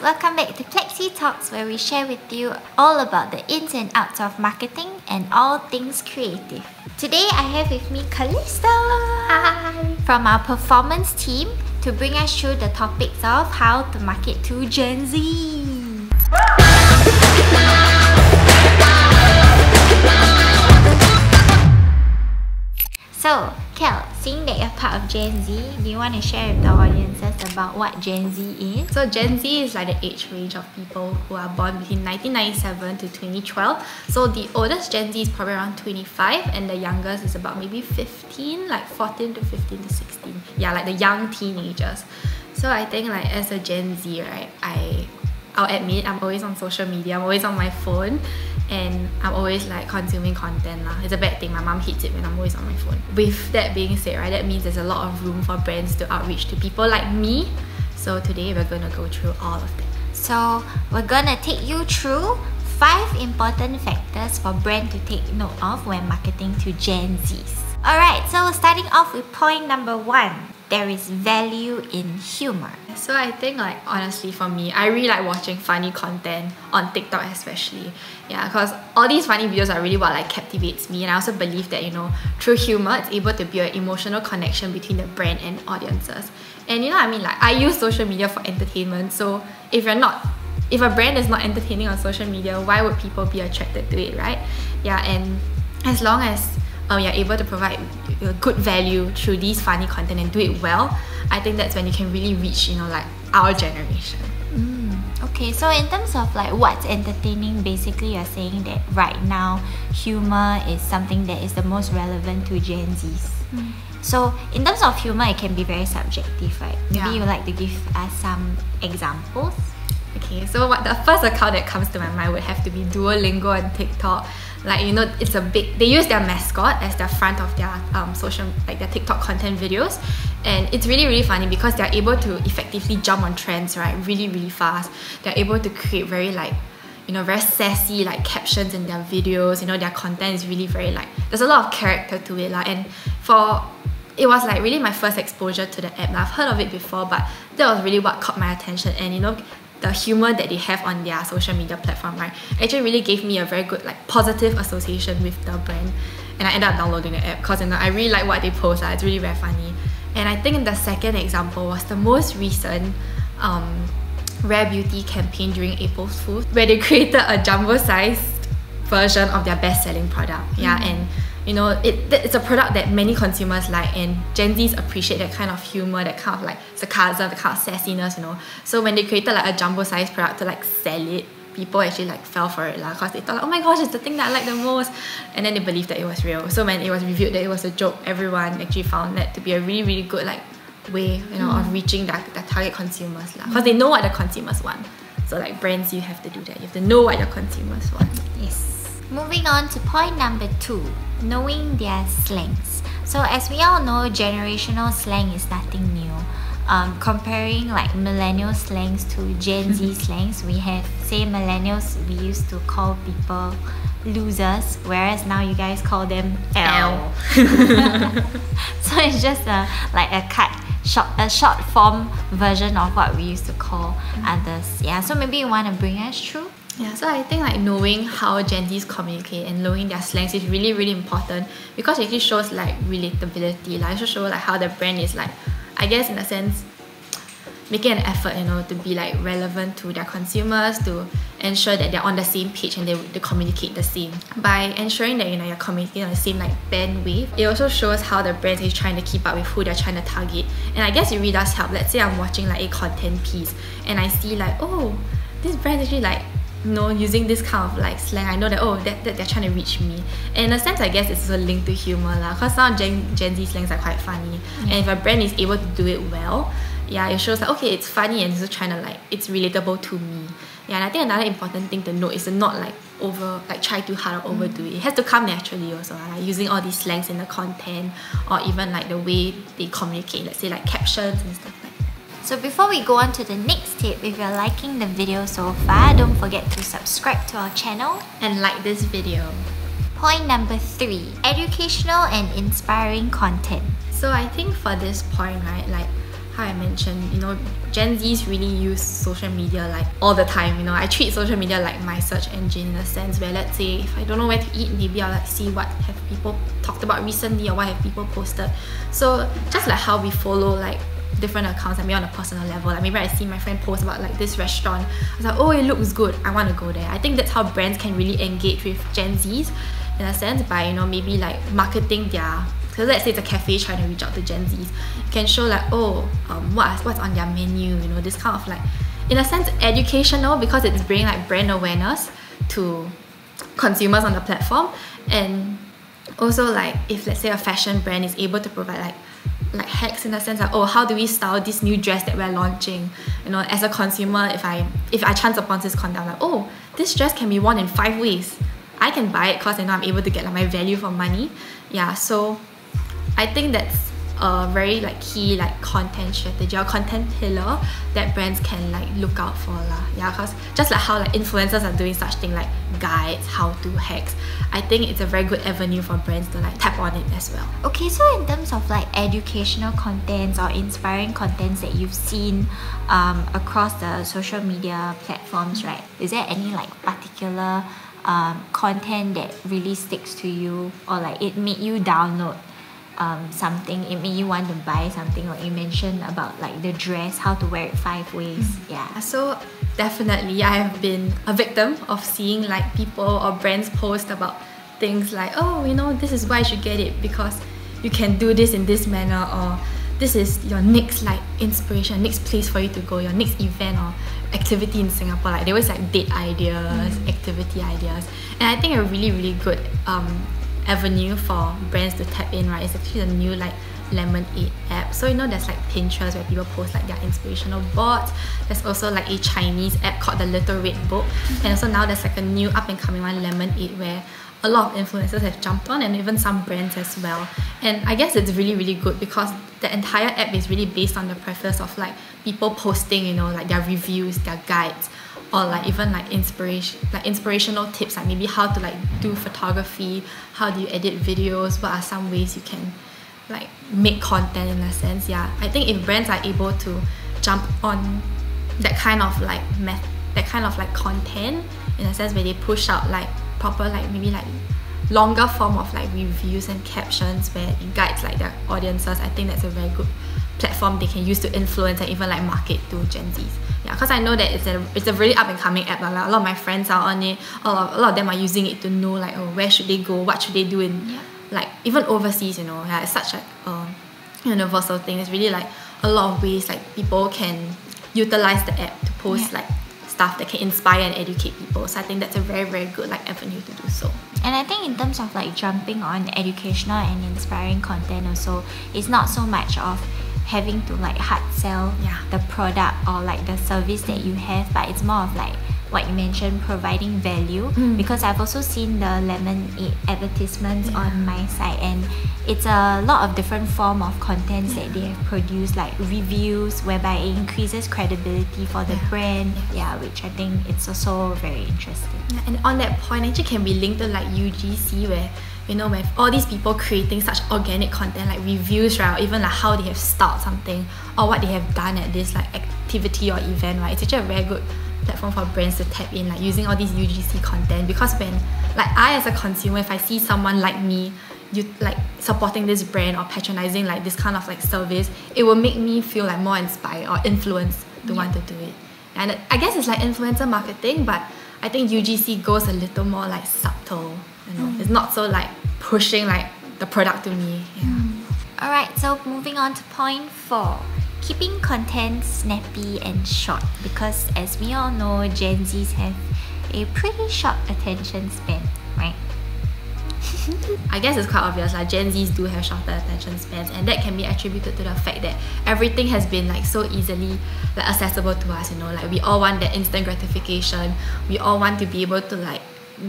welcome back to Plexxie Talks, where we share with you all about the ins and outs of marketing and all things creative. Today I have with me Calista from our performance team to bring us through the topics of how to market to Gen Z. So, Kel, seeing that you're part of Gen Z, do you want to share with the audiences about what Gen Z is? So Gen Z is like the age range of people who are born between 1997 to 2012. So the oldest Gen Z is probably around 25 and the youngest is about maybe 15, like 14 to 15 to 16. Yeah, like the young teenagers. So I think like as a Gen Z, right, I'll admit I'm always on social media, I'm always on my phone, and I'm always like consuming content lah. It's a bad thing, my mom hates it when I'm always on my phone. With that being said, right, that means there's a lot of room for brands to outreach to people like me. So today we're gonna go through all of that. So we're gonna take you through 5 important factors for brand to take note of when marketing to Gen Zs. Alright, so starting off with point number 1. There is value in humor. So I think like honestly for me, I really like watching funny content on TikTok especially. Yeah, because all these funny videos are really what like captivates me, and I also believe that, you know, through humor it's able to build an emotional connection between the brand and audiences. And you know what I mean, like I use social media for entertainment, so if a brand is not entertaining on social media, why would people be attracted to it, right? Yeah, and as long as you're able to provide good value through these funny content and do it well, I think that's when you can really reach, you know, like our generation. Okay, so in terms of like what's entertaining, basically you're saying that right now humor is something that is the most relevant to Gen Zs. So in terms of humor, it can be very subjective, right? Maybe you would like to give us some examples? Okay, so the first account that comes to my mind would have to be Duolingo on TikTok. Like, you know, it's a big, they use their mascot as their front of their social, like their TikTok content videos, and it's really, really funny because they're able to effectively jump on trends, right, really, really fast. They're able to create very like, you know, very sassy like captions in their videos. You know, their content is really very like, there's a lot of character to it, like, and it was like really my first exposure to the app. I've heard of it before, but that was really what caught my attention. And you know, the humor that they have on their social media platform, right, actually really gave me a very good like positive association with the brand, and I ended up downloading the app because, you know, I really like what they post. It's really very funny. And I think the second example was the most recent Rare Beauty campaign during April Fool's, where they created a jumbo-sized version of their best-selling product. Yeah, and you know, it's a product that many consumers like, and Gen Zs appreciate that kind of humor, that kind of like sarcasm, that kind of sassiness, you know. So when they created like a jumbo-sized product to like sell it, people actually like fell for it lah, because they thought like, oh my gosh, it's the thing that I like the most, and then they believed that it was real. So when it was revealed that it was a joke, everyone actually found that to be a really, really good like way, you know, of reaching their target consumers lah, because they know what the consumers want. So like brands, you have to do that. You have to know what your consumers want. Yes. Moving on to point number 2, knowing their slangs. So as we all know, generational slang is nothing new. Comparing like millennial slangs to Gen Z slangs, we have, say, millennials, we used to call people losers, whereas now you guys call them L. So it's just a short form version of what we used to call others. Yeah, so maybe you want to bring us through? Yeah, so I think like knowing how Gen Zs communicate and knowing their slangs is really, really important, because it actually shows like relatability. Like, it shows like how the brand is like, I guess in a sense, making an effort, you know, to be like relevant to their consumers, to ensure that they're on the same page and they communicate the same. By ensuring that, you know, you're communicating on the same like bandwidth, it also shows how the brand is trying to keep up with who they're trying to target. And I guess it really does help. Let's say I'm watching like a content piece and I see like, oh, this brand actually like, you know, using this kind of like slang, I know that, oh, that they're trying to reach me. And in a sense, I guess it's also linked to humor lah, because some Gen Z slangs are quite funny. And if a brand is able to do it well, yeah, it shows like, okay, it's funny and it's also trying to like, it's relatable to me. Yeah, and I think another important thing to note is to not like try too hard or overdo it. It has to come naturally also, like using all these slangs in the content, or even like the way they communicate, let's say like captions and stuff like that. So before we go on to the next tip, if you're liking the video so far, don't forget to subscribe to our channel and like this video. Point number 3, educational and inspiring content. So I think for this point, right, like how I mentioned, you know, Gen Zs really use social media like all the time. You know, I treat social media like my search engine in a sense where, let's say if I don't know where to eat, maybe I'll like see what have people talked about recently or what have people posted. So just like how we follow like different accounts, maybe on a personal level, like maybe I see my friend post about like this restaurant, I was like, oh, it looks good, I want to go there. I think that's how brands can really engage with Gen Zs in a sense, by, you know, maybe like marketing their, because let's say it's a cafe trying to reach out to Gen Zs, you can show like, oh, what's on their menu, you know, this kind of like, in a sense, educational, because it's bringing like brand awareness to consumers on the platform. And also like if let's say a fashion brand is able to provide like hacks in the sense like, oh, how do we style this new dress that we're launching, you know, as a consumer, if I chance upon this content, I'm like, oh, this dress can be worn in 5 ways, I can buy it because I know I'm able to get like my value for money. Yeah, so I think that's a very like key like content strategy or content pillar that brands can like look out for lah. Yeah, because just like how like influencers are doing such thing like guides, how-to hacks, I think it's a very good avenue for brands to like tap on it as well. Okay, so in terms of like educational contents or inspiring contents that you've seen across the social media platforms, right, is there any like particular content that really sticks to you, or like it made you download something, it made you want to buy something, like you mentioned about like the dress, how to wear it 5 ways? Yeah, so definitely I have been a victim of seeing like people or brands post about things like, oh, you know, this is why you should get it because you can do this in this manner, or this is your next like inspiration, next place for you to go, your next event or activity in Singapore. Like they always like date ideas, activity ideas, and I think a really good avenue for brands to tap in, right, is actually the new like Lemonade app. So you know there's like Pinterest where people post like their inspirational boards. There's also like a Chinese app called the Little Red Book, and also now there's like a new up and coming one, Lemonade, where a lot of influencers have jumped on, and even some brands as well. And I guess it's really good because the entire app is really based on the preface of like people posting, you know, like their reviews, their guides, or like even like inspirational tips, like maybe how to like do photography, how do you edit videos, what are some ways you can like make content in a sense. Yeah, I think if brands are able to jump on that kind of like content in a sense where they push out like proper like maybe like longer form of like reviews and captions where it guides like their audiences, I think that's a very good platform they can use to influence and even like market to Gen Zs. Yeah, because I know that it's a really up and coming app. Like, a lot of my friends are on it. A lot of them are using it to know like, oh, where should they go, what should they do in like even overseas, you know. Yeah, it's such like a universal thing. It's really like a lot of ways like people can utilize the app to post like stuff that can inspire and educate people. So I think that's a very good like avenue to do so. And I think in terms of like jumping on educational and inspiring content also, it's not so much of having to like hard sell the product or like the service that you have, but it's more of like what you mentioned, providing value. Because I've also seen the Lemonade advertisements on my site, and it's a lot of different form of contents that they have produced, like reviews whereby it increases credibility for the brand, which I think it's also very interesting. And on that point, actually can be linked to like UGC, where you know, with all these people creating such organic content like reviews, right, or even like how they have started something or what they have done at this like activity or event, right, it's actually a very good platform for brands to tap in, like using all these UGC content. Because when like I as a consumer, if I see someone like me like supporting this brand or patronizing like this kind of like service, it will make me feel like more inspired or influenced to want to do it. And I guess it's like influencer marketing, but I think UGC goes a little more like subtle, you know. It's not so like pushing like the product to me. Alright, so moving on to point 4, keeping content snappy and short, because as we all know, Gen Zs have a pretty short attention span, right? I guess it's quite obvious, like Gen Zs do have shorter attention spans, and that can be attributed to the fact that everything has been like so easily like accessible to us, you know. Like we all want that instant gratification, we all want to be able to like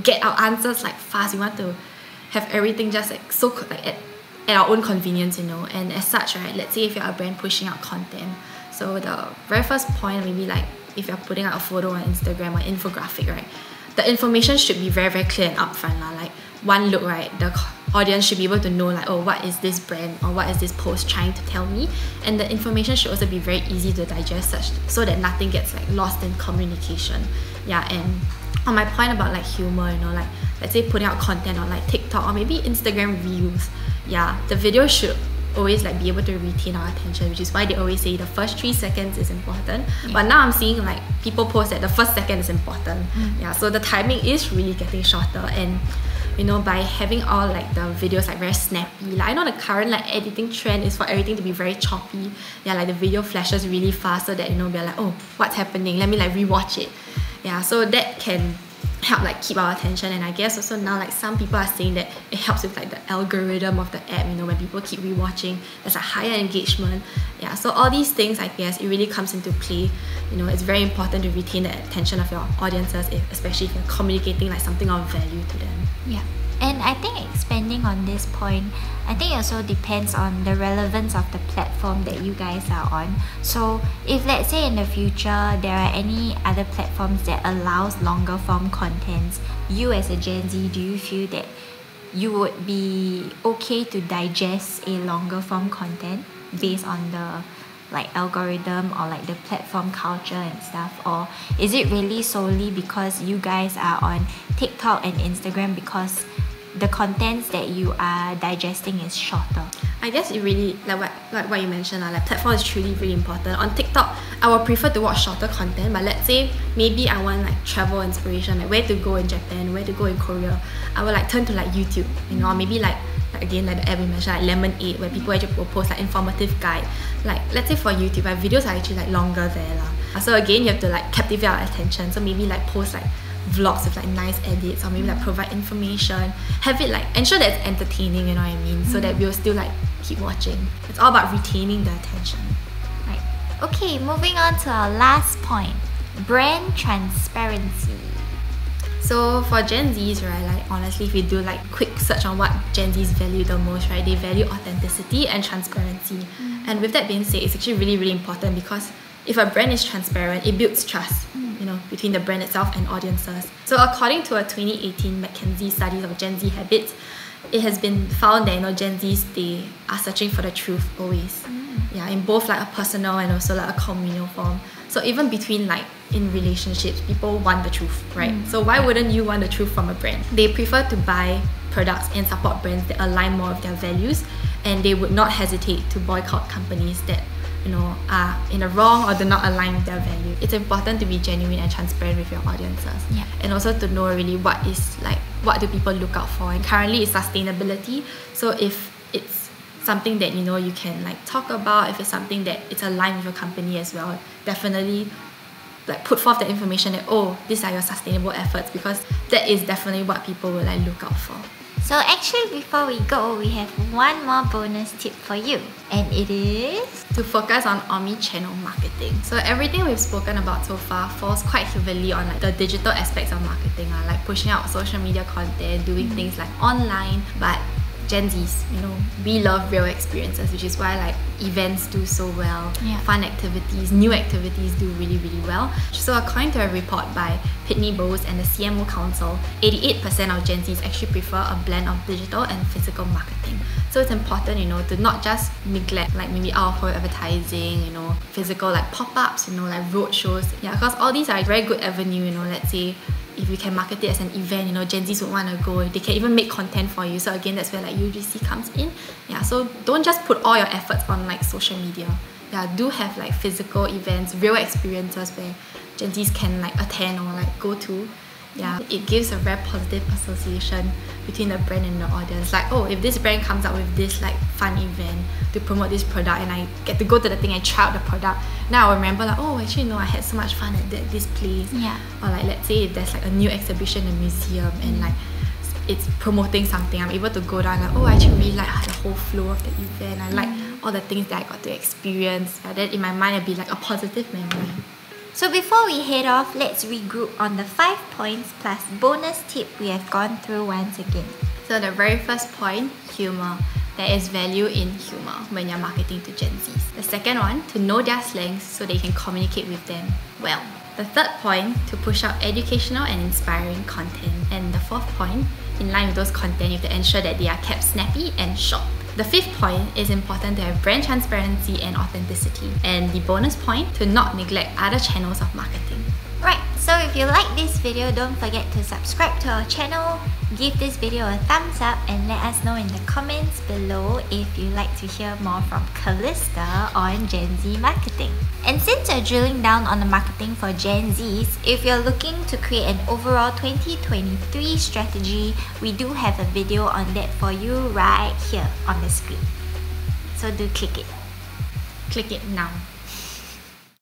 get our answers like fast, we want to have everything just like so like at our own convenience, you know. And as such, right, let's say if you're a brand pushing out content, so the very first point, maybe like if you're putting out a photo on Instagram or infographic, right, the information should be very, very clear and upfront. Like one look, right, the audience should be able to know like, oh, what is this brand or what is this post trying to tell me, and the information should also be very easy to digest, such so that nothing gets like lost in communication. Yeah, and on my point about like humor, you know, like let's say putting out content on like TikTok or maybe Instagram Reels, yeah, the video should always like be able to retain our attention, which is why they always say the first 3 seconds is important. But now I'm seeing like people post that the first second is important. Yeah, so the timing is really getting shorter, and you know, by having all like the videos like very snappy, like I know the current like editing trend is for everything to be very choppy. Yeah, like the video flashes really fast so that, you know, we're like, oh, what's happening, let me like rewatch it. Yeah, so that can help like keep our attention. And I guess also now like some people are saying that it helps with like the algorithm of the app, you know, when people keep rewatching, there's a higher engagement. Yeah, so all these things, I guess it really comes into play. You know, it's very important to retain the attention of your audiences, especially if you're communicating like something of value to them. Yeah. And I think expanding on this point, I think it also depends on the relevance of the platform that you guys are on. So if let's say in the future there are any other platforms that allows longer form contents, you as a Gen Z, do you feel that you would be okay to digest a longer form content based on the like algorithm or like the platform culture and stuff? Or is it really solely because you guys are on TikTok and Instagram because the contents that you are digesting is shorter? I guess it really, like what you mentioned, like platform is truly really important. On TikTok, I would prefer to watch shorter content, but let's say maybe I want like travel inspiration, like where to go in Japan, where to go in Korea, I would like turn to like YouTube, you know, or maybe like again like the app we mentioned, like Lemonade, where people actually will post like informative guide. Like let's say for YouTube, my videos are actually like longer there lah. So again, you have to like captivate our attention. So maybe like post like vlogs with like nice edits, or maybe like provide information, have it like ensure that it's entertaining, you know what I mean, so that we'll still like keep watching. It's all about retaining the attention. Right. Okay, moving on to our last point, brand transparency. So for Gen Zs, right, like honestly, if you do like quick search on what Gen Zs value the most, right, they value authenticity and transparency. And with that being said, it's actually really, really important, because if a brand is transparent, it builds trust, you know, between the brand itself and audiences. So according to a 2018 McKinsey study of Gen Z habits, it has been found that, you know, Gen Zs, they are searching for the truth always. Yeah, in both like a personal and also like a communal form. So even between like in relationships, people want the truth, right? So why wouldn't you want the truth from a brand? They prefer to buy products and support brands that align more with their values, and they would not hesitate to boycott companies that, you know, are in the wrong or do not align with their value. It's important to be genuine and transparent with your audiences. Yeah. And also to know really what is like, what do people look out for. And currently it's sustainability. So if it's something that, you know, you can like talk about, if it's something that it's aligned with your company as well, definitely like put forth the information that, oh, these are your sustainable efforts, because that is definitely what people will like look out for. So actually, before we go, we have one more bonus tip for you, and it is to focus on omni-channel marketing. So everything we've spoken about so far falls quite heavily on like the digital aspects of marketing, like pushing out social media content, doing things like online. But Gen Zs, you know, we love real experiences, which is why like events do so well, fun activities, new activities do really, really well. So according to a report by Pitney Bowes and the CMO Council, 88% of Gen Zs actually prefer a blend of digital and physical marketing. So it's important, you know, to not just neglect like maybe out-of-home advertising, you know, physical like pop-ups, you know, like road shows. Yeah, because all these are a very good avenue, you know, let's say if you can market it as an event, you know, Gen Zs would want to go. They can even make content for you. So again, that's where like UGC comes in. Yeah, so don't just put all your efforts on like social media. Yeah, do have like physical events, real experiences where Gen Zs can like attend or like go to. Yeah, it gives a very positive association between the brand and the audience. Like, oh, if this brand comes up with this like fun event to promote this product, and I get to go to the thing and try out the product, now I remember like, oh, actually no, I had so much fun at this place. Yeah. Or like, let's say if there's like a new exhibition in a museum and like it's promoting something, I'm able to go down like, oh, I actually really like the whole flow of the event. I like all the things that I got to experience. And then in my mind, it'd be like a positive memory. So before we head off, let's regroup on the 5 points plus bonus tip we have gone through once again. So the very first point, humor. There is value in humor when you're marketing to Gen Zs. The second one, to know their slangs so they can communicate with them well. The third point, to push out educational and inspiring content. And the fourth point, in line with those content, you have to ensure that they are kept snappy and short. The fifth point is important to have brand transparency and authenticity. And the bonus point, to not neglect other channels of marketing. Right, so if you like this video, don't forget to subscribe to our channel, give this video a thumbs up, and let us know in the comments below if you'd like to hear more from Callista on Gen Z marketing. And since you're drilling down on the marketing for Gen Zs, if you're looking to create an overall 2023 strategy, we do have a video on that for you right here on the screen. So do click it. Click it now.